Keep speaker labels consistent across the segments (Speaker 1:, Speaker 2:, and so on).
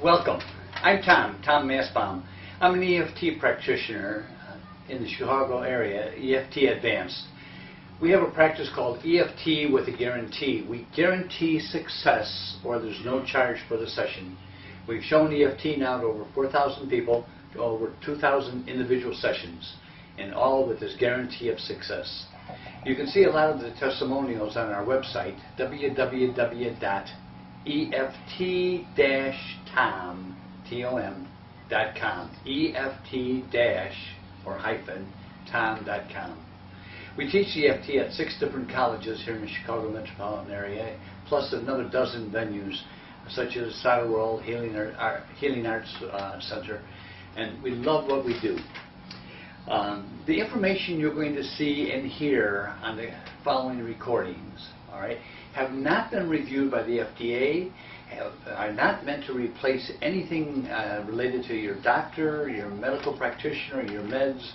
Speaker 1: Welcome. I'm Tom Masbaum. I'm an EFT practitioner in the Chicago area, EFT Advanced. We have a practice called EFT With A Guarantee. We guarantee success or there's no charge for the session. We've shown EFT now to over 4,000 people, to over 2,000 individual sessions, and all with this guarantee of success. You can see a lot of the testimonials on our website, www.EFT-Tom.com, EFT-Tom.com. We teach EFT at 6 different colleges here in the Chicago metropolitan area, plus another dozen venues such as Solid World, Healing Arts Center, and we love what we do. The information you're going to see and hear on the following recordings, all right, have not been reviewed by the FDA, are not meant to replace anything related to your doctor, your medical practitioner, your meds,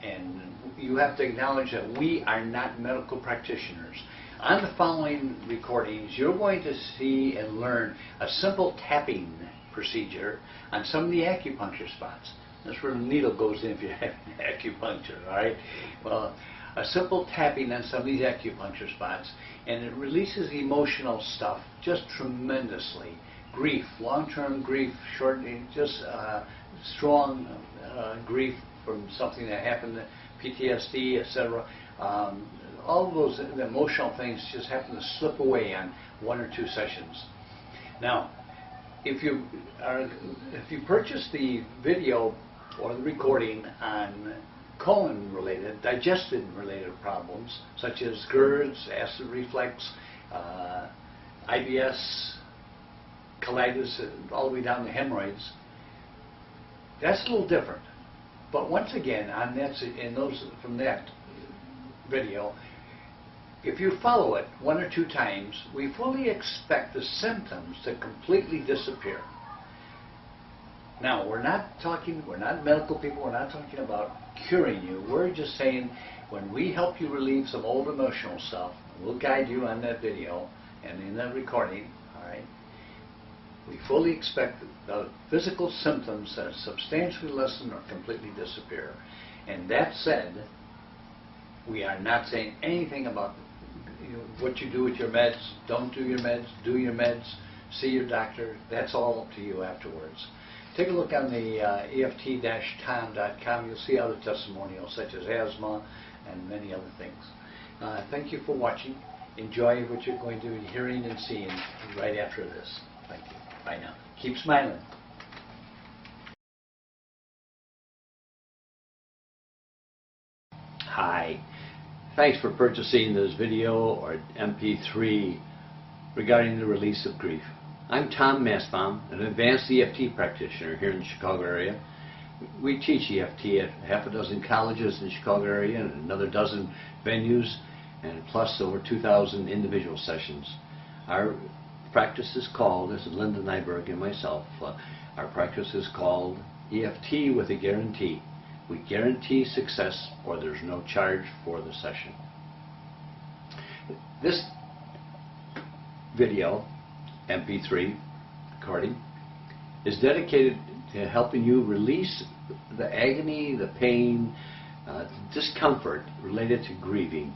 Speaker 1: and you have to acknowledge that we are not medical practitioners. On the following recordings, you're going to see and learn a simple tapping procedure on some of the acupuncture spots. That's where the needle goes in if you have acupuncture, all right? Well, a simple tapping on some of these acupuncture spots, and it releases emotional stuff just tremendously. Grief, long-term grief, just strong grief from something that happened, PTSD, etc. All of those emotional things just happen to slip away on 1 or 2 sessions. Now, if you purchase the video or the recording on colon-related, digestion-related problems, such as GERDs, acid reflux, IBS, colitis, all the way down to hemorrhoids, that's a little different. But once again, on that, from that video, if you follow it 1 or 2 times, we fully expect the symptoms to completely disappear. Now, we're not medical people, we're not talking about curing you. We're just saying when we help you relieve some old emotional stuff, we'll guide you on that video and in that recording, all right, we fully expect the physical symptoms to substantially lessen or completely disappear. And that said, we are not saying anything about what you do with your meds. Don't do your meds, do your meds, see your doctor. That's all up to you afterwards. Take a look on the EFT-Tom.com. You'll see other testimonials such as asthma and many other things. Thank you for watching. Enjoy what you're going to be hearing and seeing right after this. Thank you. Bye now. Keep smiling. Hi. Thanks for purchasing this video or MP3 regarding the release of grief. I'm Tom Masbaum, an advanced EFT practitioner here in the Chicago area. We teach EFT at half a dozen colleges in the Chicago area and another dozen venues, and plus over 2,000 individual sessions. Our practice is called, this is Linda Nyberg and myself, our practice is called EFT With A Guarantee. We guarantee success or there's no charge for the session. This video, MP3 recording, is dedicated to helping you release the agony, the pain, the discomfort related to grieving.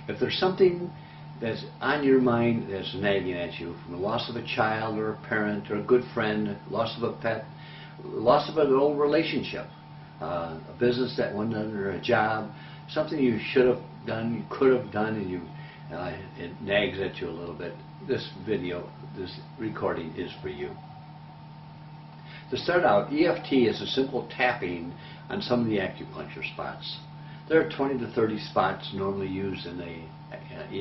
Speaker 1: If there's something that's on your mind that's nagging at you, from the loss of a child or a parent or a good friend, loss of a pet, loss of an old relationship, a business that went under, a job, something you should have done, you could have done, and it nags at you a little bit, this video, this recording is for you. To start out, EFT is a simple tapping on some of the acupuncture spots. There are 20 to 30 spots normally used in the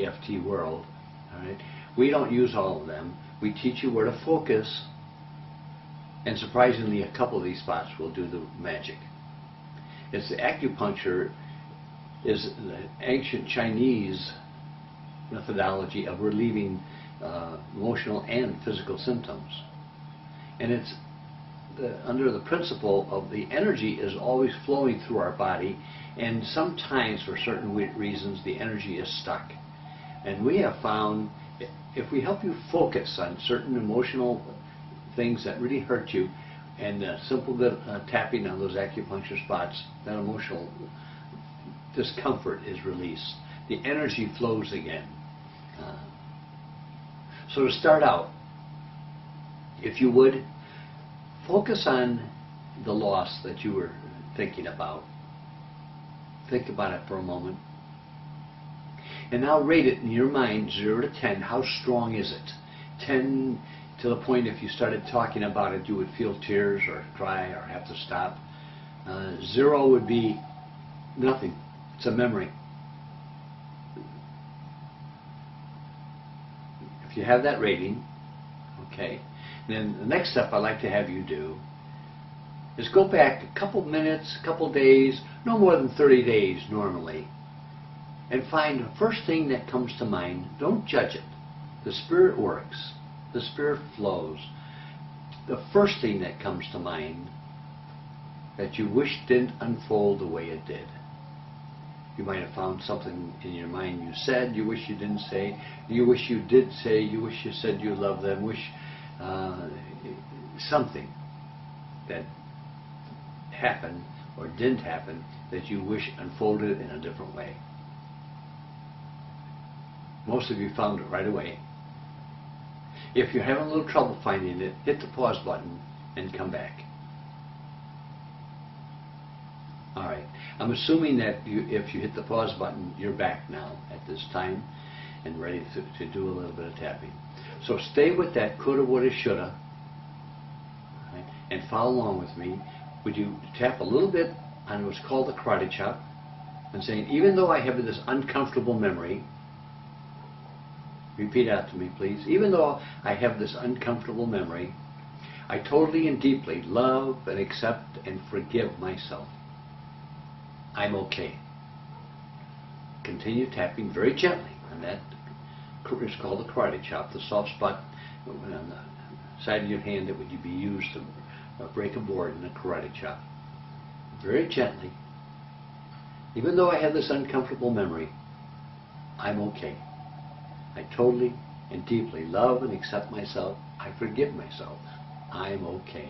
Speaker 1: EFT world. All right? We don't use all of them. We teach you where to focus, and surprisingly, a couple of these spots will do the magic. It's the acupuncture is the ancient Chinese methodology of relieving emotional and physical symptoms. And it's under the principle of the energy is always flowing through our body, and sometimes for certain reasons the energy is stuck. And we have found if we help you focus on certain emotional things that really hurt you, and simple good tapping on those acupuncture spots, that emotional discomfort is released. The energy flows again. So to start out, if you would, focus on the loss that you were thinking about. Think about it for a moment. And now rate it in your mind, 0 to 10. How strong is it? 10 to the point if you started talking about it, you would feel tears or cry or have to stop. 0 would be nothing. It's a memory. If you have that rating, okay, then the next step I'd like to have you do is go back a couple minutes, a couple days, no more than 30 days normally, and find the first thing that comes to mind. Don't judge it. The Spirit works. The Spirit flows. The first thing that comes to mind that you wish didn't unfold the way it did. You might have found something in your mind you said, you wish you didn't say, you wish you did say, you wish you said you love them, wish something that happened or didn't happen that you wish unfolded in a different way. Most of you found it right away. If you're having a little trouble finding it, hit the pause button and come back. Alright, I'm assuming that if you hit the pause button, you're back now at this time and ready to do a little bit of tapping. So stay with that coulda, woulda, shoulda, right, and follow along with me. Would you tap a little bit on what's called the karate chop and saying, even though I have this uncomfortable memory, repeat out to me please, even though I have this uncomfortable memory, I totally and deeply love and accept and forgive myself. I'm okay. Continue tapping very gently on that. It's called the karate chop, the soft spot on the side of your hand that would be used to break a board in a karate chop. Very gently. Even though I have this uncomfortable memory, I'm okay. I totally and deeply love and accept myself. I forgive myself. I'm okay.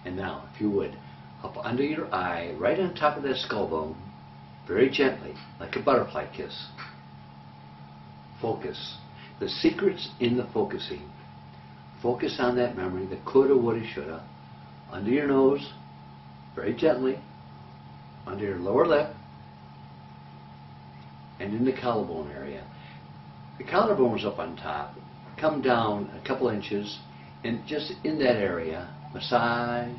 Speaker 1: And now, if you would, up under your eye, right on top of that skull bone, very gently, like a butterfly kiss. Focus. The secret's in the focusing. Focus on that memory, the coulda, woulda, shoulda, under your nose, very gently, under your lower lip, and in the collarbone area. The collarbone's up on top. Come down a couple inches, and just in that area, massage,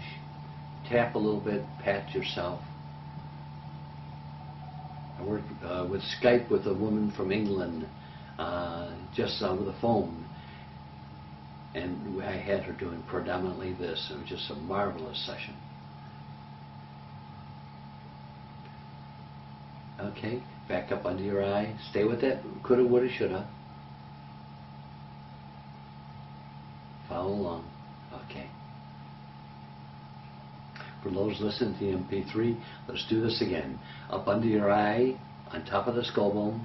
Speaker 1: tap a little bit, pat yourself. I worked with Skype with a woman from England, just with a phone, and I had her doing predominantly this. It was just a marvelous session. Okay, back up under your eye. Stay with that coulda, woulda, shoulda. Follow along. Okay. For those listening to the MP3, let's do this again. Up under your eye, on top of the skull bone,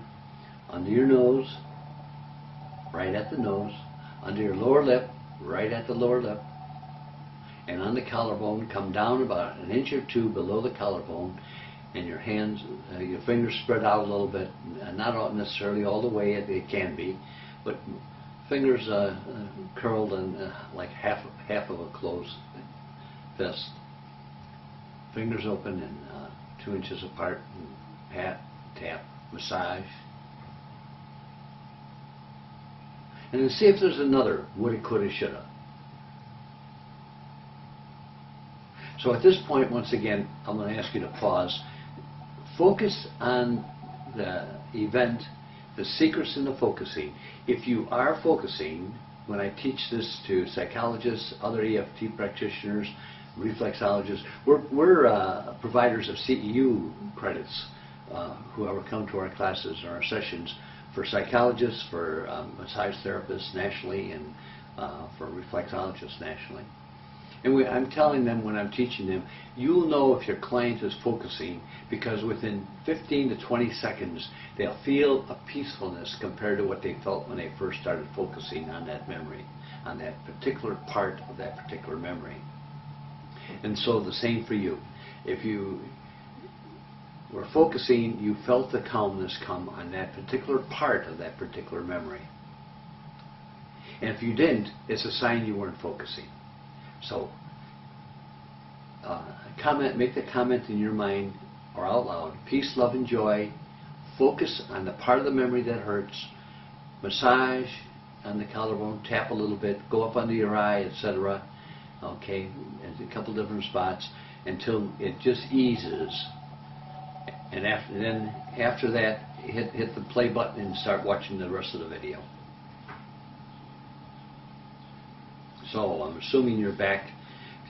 Speaker 1: under your nose, right at the nose, under your lower lip, right at the lower lip, and on the collarbone, come down about an inch or two below the collarbone, and your hands, your fingers spread out a little bit, not necessarily all the way it can be, but fingers curled and like half of a closed fist. Fingers open and 2 inches apart, and pat, tap, massage. And then see if there's another woulda, coulda, shoulda. So at this point, once again, I'm going to ask you to pause. Focus on the event, the secrets in the focusing. If you are focusing, when I teach this to psychologists, other EFT practitioners, reflexologists, we're providers of CEU credits, whoever come to our classes or our sessions, for psychologists, for massage therapists nationally, and for reflexologists nationally. And I'm telling them when I'm teaching them, you'll know if your client is focusing because within 15 to 20 seconds they'll feel a peacefulness compared to what they felt when they first started focusing on that memory.
Speaker 2: on that particular part of that particular memory. And so the same for you. If you were focusing, you felt the calmness come on that particular part of that particular memory. And if you didn't, it's a sign you weren't focusing. So make the comment in your mind or out loud: peace, love, and joy. Focus on the part of the memory that hurts. Massage on the collarbone, tap a little bit, go up under your eye, etc. Okay, in a couple different spots until it just eases. And after that, hit the play button and start watching the rest of the video. So I'm assuming you're back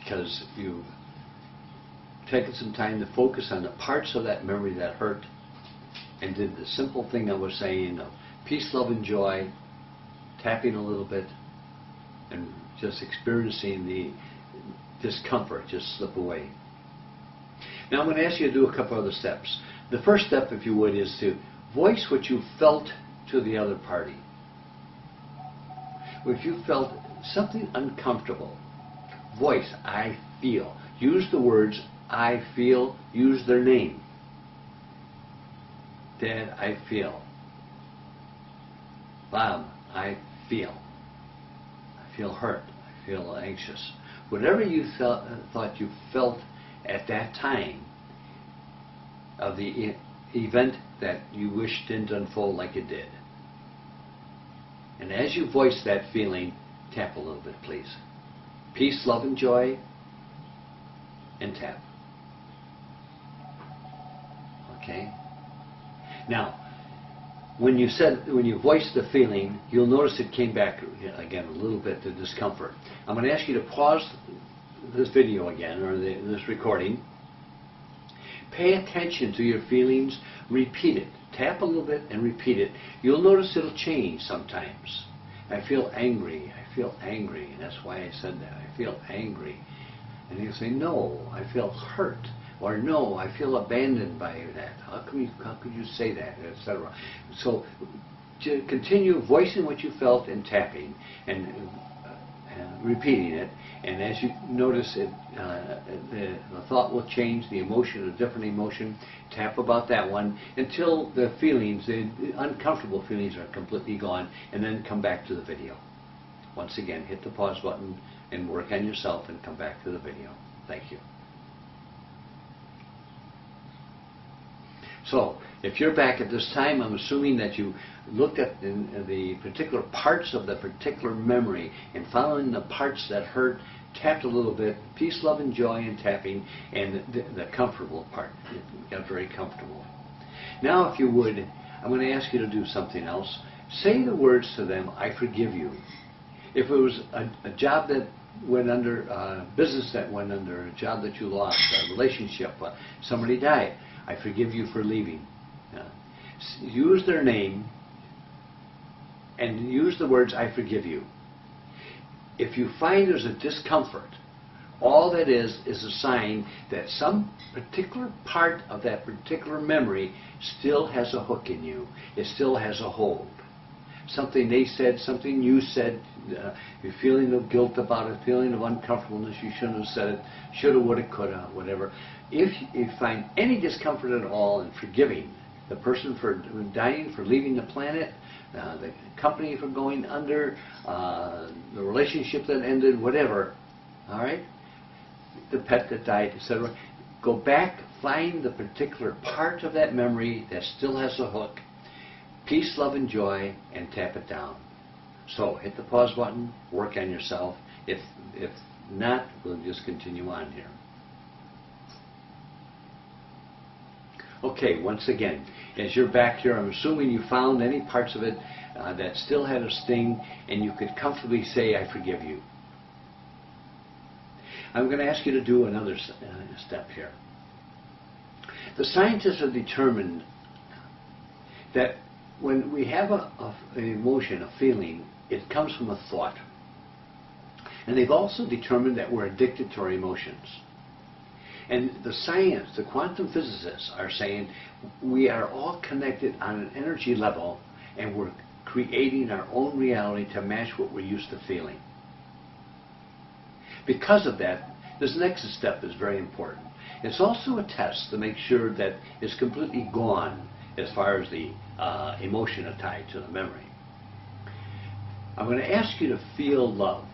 Speaker 2: because you've taken some time to focus on the parts of that memory that hurt and did the simple thing I was saying of peace, love, and joy, tapping a little bit and just experiencing the discomfort just slip away. Now I'm going to ask you to do a couple other steps. The first step, if you would, is to voice what you felt to the other party. If you felt something uncomfortable, voice, I feel. Use the words, I feel. Use their name. Dad, I feel. Bob, I feel. I feel hurt. I feel anxious. Whatever you thought you felt at that time of the event that you wish didn't unfold like it did. And as you voice that feeling, tap a little bit, please. Peace, love, and joy, and tap. Okay? Now, when you voiced the feeling, you'll notice it came back again a little bit, the discomfort. I'm going to ask you to pause this video again, or this recording. Pay attention to your feelings. Repeat it. Tap a little bit and repeat it. You'll notice it'll change sometimes. I feel angry. I feel angry. And that's why I said that. I feel angry. And you'll say, no, I feel hurt. Or no, I feel abandoned by that. How could you say that, etc. So to continue voicing what you felt and tapping and repeating it, and as you notice it, the thought will change, the emotion, a different emotion. Tap about that one until the feelings, the uncomfortable feelings, are completely gone, and then come back to the video. Once again, hit the pause button and work on yourself and come back to the video. Thank you. So, if you're back at this time, I'm assuming that you looked at the particular parts of the particular memory and following the parts that hurt, tapped a little bit, peace, love, and joy, and tapping, and the comfortable part. You got very comfortable. Now, if you would, I'm going to ask you to do something else. Say the words to them, I forgive you. If it was a job that went under, a business that went under, a job that you lost, a relationship, somebody died, I forgive you for leaving. Use their name and use the words, I forgive you. If you find there's a discomfort, all that is a sign that some particular part of that particular memory still has a hook in you. It still has a hold. Something they said, something you said, you're feeling of guilt about it, feeling of uncomfortableness, you shouldn't have said it, shoulda, woulda, coulda, whatever. If you find any discomfort at all in forgiving the person for dying, for leaving the planet, the company for going under, the relationship that ended, whatever, all right, the pet that died, etc., go back, find the particular part of that memory that still has a hook, peace, love, and joy, and tap it down. So hit the pause button, work on yourself. If not, we'll just continue on here. Okay, once again, as you're back here, I'm assuming you found any parts of it that still had a sting, and you could comfortably say, I forgive you. I'm going to ask you to do another step here. The scientists have determined that when we have an emotion, a feeling, it comes from a thought. And they've also determined that we're addicted to our emotions. And the science, the quantum physicists are saying we are all connected on an energy level, and we're creating our own reality to match what we're used to feeling. Because of that, this next step is very important. It's also a test to make sure that it's completely gone as far as the emotion tied to the memory. I'm going to ask you to feel love.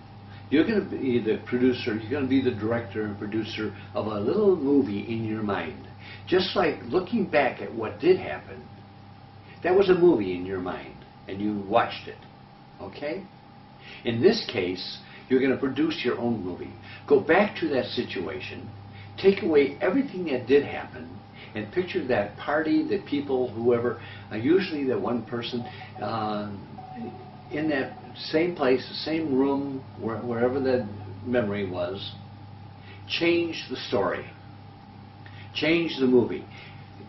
Speaker 2: You're going to be the producer, you're going to be the director and producer of a little movie in your mind. Just like looking back at what did happen, that was a movie in your mind, and you watched it. Okay? In this case, you're going to produce your own movie. Go back to that situation, take away everything that did happen, and picture that party, the people, whoever, usually that one person, in that same place, the same room, wherever the memory was. Change the story. Change the movie.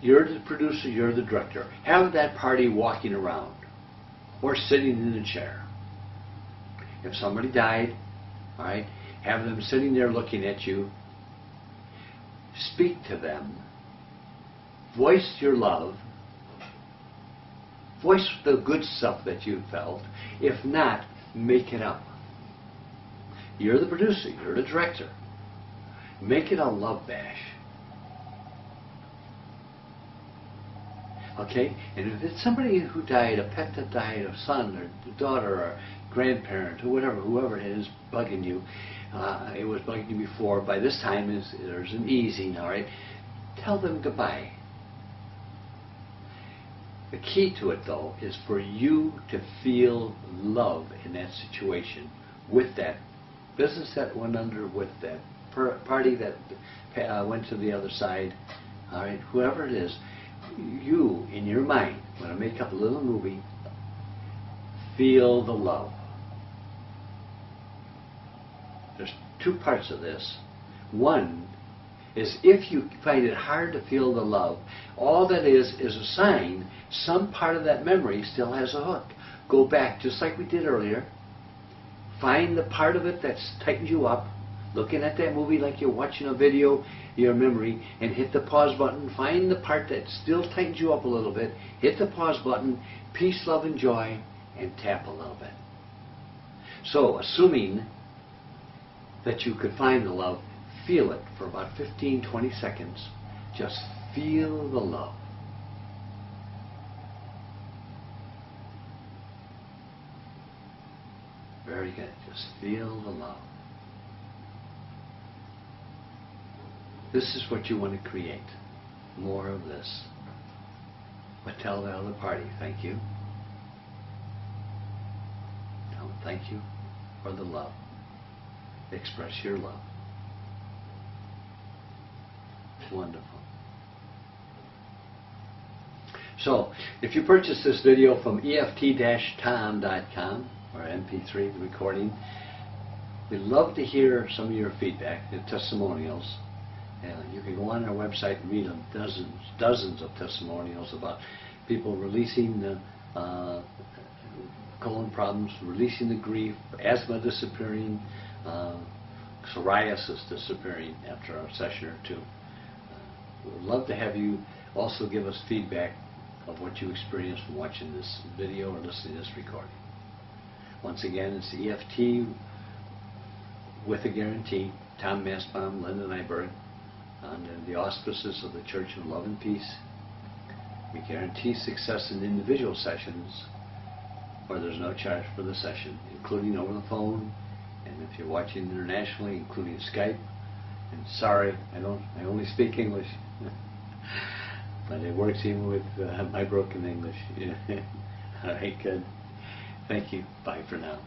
Speaker 2: You're the producer, you're the director. Have that party walking around or sitting in a chair. If somebody died, all right, have them sitting there looking at you. Speak to them. Voice your love. Voice the good stuff that you felt. If not, make it up. You're the producer, you're the director. Make it a love bash. Okay? And if it's somebody who died, a pet that died, a son or daughter or grandparent or whatever, whoever it is bugging you, it was bugging you before, by this time there's an easing, all right? Tell them goodbye. The key to it, though, is for you to feel love in that situation with that business that went under, with that party that went to the other side, all right, whoever it is. You, in your mind, when I make up a little movie, feel the love. There's two parts of this. One is if you find it hard to feel the love, all that is a sign some part of that memory still has a hook. Go back, just like we did earlier. Find the part of it that's tightened you up, looking at that movie like you're watching a video, your memory, and hit the pause button. Find the part that still tightens you up a little bit, hit the pause button, peace, love, and joy, and tap a little bit. So, assuming that you could find the love, feel it for about 15-20 seconds. Just feel the love. Very good. Just feel the love. This is what you want to create. More of this. But tell the other party, thank you. Tell them thank you for the love. Express your love. Wonderful. So, if you purchase this video from EFT-Tom.com or MP3, the recording, we'd love to hear some of your feedback, your testimonials. You can go on our website and read them, dozens of testimonials about people releasing the colon problems, releasing the grief, asthma disappearing, psoriasis disappearing after a session or two. We'd love to have you also give us feedback of what you experienced from watching this video or listening to this recording. Once again, it's EFT with a Guarantee, Tom Masbaum, Linda Nyberg, under the auspices of the Church of Love and Peace. We guarantee success in individual sessions where there's no charge for the session, including over the phone, and if you're watching internationally, including Skype. And sorry, I only speak English, but it works even with my broken English. All right, good. Thank you. Bye for now.